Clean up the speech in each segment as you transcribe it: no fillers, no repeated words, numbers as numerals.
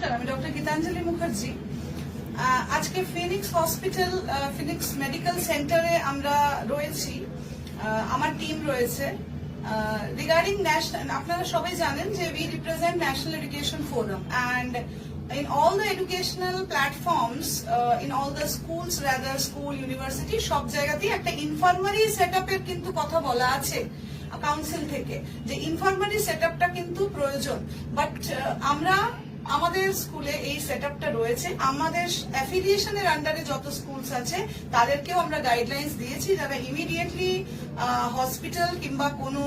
নমস্কার, আমি ডক্টর গীতাঞ্জলি মুখার্জি। আজকে ফিনিক্স হসপিটাল, ফিনিক্স মেডিকেল সেন্টারে আমরা রয়েছি, আমার টিম রয়েছে। রিগার্ডিং ন্যাশনাল, আপনারা সবাই জানেন যে we represent national education forum and in all the educational platforms, in all the schools, rather school, university, সব জায়গাতেই একটা ইনফার্মারি সেটআপের কিন্তু কথা বলা আছে কাউন্সিল থেকে, যে ইনফার্মারি সেটআপটা কিন্তু প্রয়োজন। বাট আমরা আমাদের স্কুলে এই সেটআপটা রয়েছে, আমাদের অ্যাফিলিয়েশনের আন্ডারে যত স্কুলস আছে তাদেরকেও আমরা গাইডলাইন্স দিয়েছি, যারা ইমিডিয়েটলি হসপিটাল কিংবা কোনো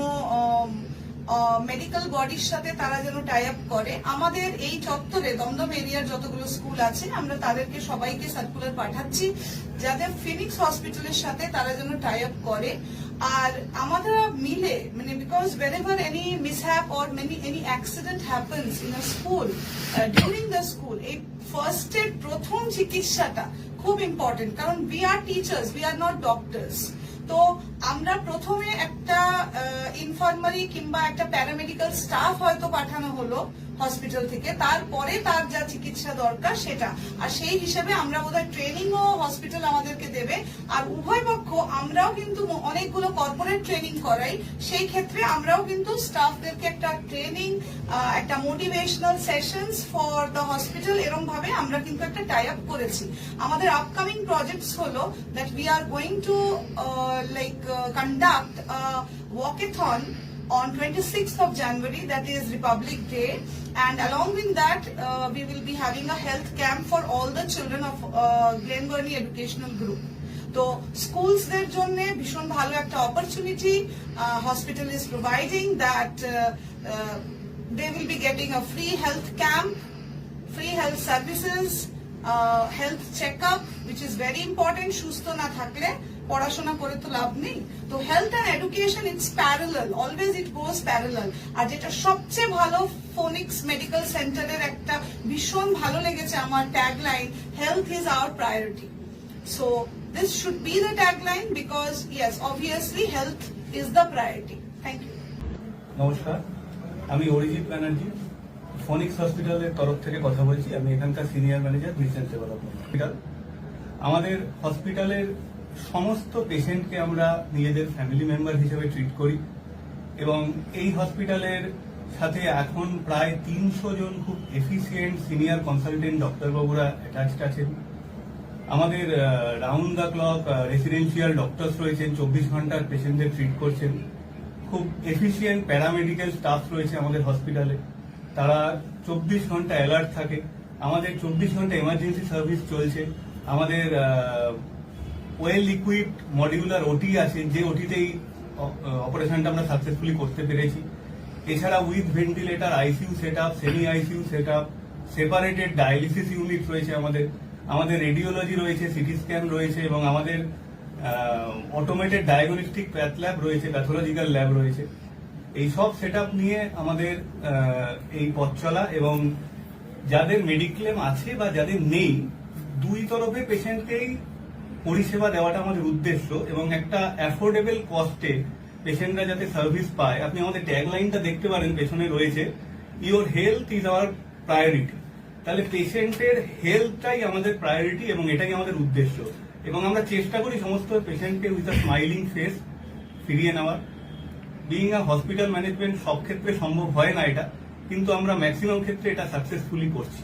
মেডিকেল বডির সাথে তারা যেন টাই আপ করে। আমাদের এই চত্বরে দমদম এরিয়ার যতগুলো স্কুল আছে আমরা তাদেরকে সবাইকে সার্কুলার পাঠাচ্ছি যাদের ফিনিক্স হসপিটালের সাথে তারা যেন টাই আপ করে। আর আমাদের মিলে, মানে because whenever any mishap or any accident happens in a school, during the school, এই ফার্স্ট এড, প্রথম চিকিৎসাটা খুব ইম্পর্টেন্ট, কারণ we are teachers, we are not doctors। তো আমরা প্রথমে একটা ইনফার্মারি কিংবা একটা প্যারামেডিক্যাল স্টাফ হয়তো পাঠানো হলো হসপিটাল থেকে, তারপরে তার যা চিকিৎসা দরকার সেটা, আর সেই হিসেবে আমরা বোধহয় ট্রেনিংও হসপিটাল আমাদেরকে দেবে। আর উভয় পক্ষ, আমরাও কিন্তু অনেকগুলো কর্পোরেট ট্রেনিং করাই, সেই ক্ষেত্রে আমরাও কিন্তু স্টাফদেরকে একটা ট্রেনিং, একটা motivational sessions for the hospital, এরকম ভাবে আমরা কিন্তু একটা টাই আপ করেছি। আমাদের আপকামিং প্রজেক্টস হলো that we are going to conduct a walkathon on 26th of January, that is Republic Day, and along with that we will be having a health camp for all the children of Glen Burnie Educational Group. তো স্কুলসদের জন্য ভীষণ ভালো একটা opportunity hospital is providing, that they will be getting a free health camp, free health services, health checkup, which is very important। সুস্থ না থাকলে পড়াশোনা করে তো লাভ নেই। তো health and education, it's parallel, always it goes parallel. আর যেটা সবচেয়ে ভালো, ফিনিক্স মেডিকেল সেন্টারের একটা ভীষণ ভালো লেগেছে আমার tagline, health is our priority. So this should be the tagline, because yes, obviously health is the priority. Thank you. নমস্কার, আমি অরিজিৎ ব্যানার্জি, ফিনিক্স হসপিটালের তরফ থেকে কথা বলছি। আমি এখানকার সিনিয়র ম্যানেজার, মিশন সেবা হসপিটাল। আমাদের হসপিটালের সমস্ত পেশেন্টকে আমরা নিজেদের ফ্যামিলি মেম্বার হিসেবে ট্রিট করি, এবং এই হসপিটালের সাথে এখন প্রায় 300 জন খুব এফিসিয়েন্ট সিনিয়র কনসালটেন্ট ডক্টরবাবুরা অ্যাটাচড আছেন। আমাদের round the clock residential doctors রয়েছেন, 24 ঘন্টার পেশেন্টদের ট্রিট করছেন। খুব এফিসিয়েন্ট প্যারামেডিক্যাল স্টাফ রয়েছে আমাদের হসপিটালে, তারা 24 ঘন্টা অ্যালার্ট থাকে। আমাদের 24 ঘন্টা এমার্জেন্সি সার্ভিস চলছে। আমাদের ওয়েল ইকুইপড মডিউলার ওটি আছে, যে ওটিতেই অপারেশনটা আমরা সাকসেসফুলি করতে পেরেছি। এছাড়া with ventilator ICU set up, semi ICU set up, separated dialysis unit রয়েছে আমাদের রেডিওলজি রয়েছে, সিটি স্ক্যান রয়েছে, এবং আমাদের অটোমেটেড ডায়াগনস্টিক প্যাথ ল্যাব রয়েছে, প্যাথোলজিক্যাল ল্যাব রয়েছে। এই সব সেট আপ নিয়ে আমাদের এই পথ চলা, এবং যাদের মেডিক্লেম আছে বা যাদের নেই, দুই তরফে পেশেন্টকেই পরিষেবা দেওয়াটা আমাদের উদ্দেশ্য, এবং একটা অ্যাফোর্ডেবল কস্টে পেশেন্টরা যাতে সার্ভিস পায়। আপনি আমাদের ট্যাগলাইনটা দেখতে পারেন, পেছনে রয়েছে, your health is our priority. তাহলে পেশেন্টের হেলথটাই আমাদের প্রায়োরিটি, এবং এটাই আমাদের উদ্দেশ্য। এবং আমরা চেষ্টা করি সমস্ত পেশেন্টকে উইথ আ স্মাইলিং ফেস ফিরিয়ে নেওয়ার। বিইং আ হসপিটাল ম্যানেজমেন্ট সব ক্ষেত্রে সম্ভব হয় না এটা, কিন্তু আমরা ম্যাক্সিমাম ক্ষেত্রে এটা সাকসেসফুলি করছি।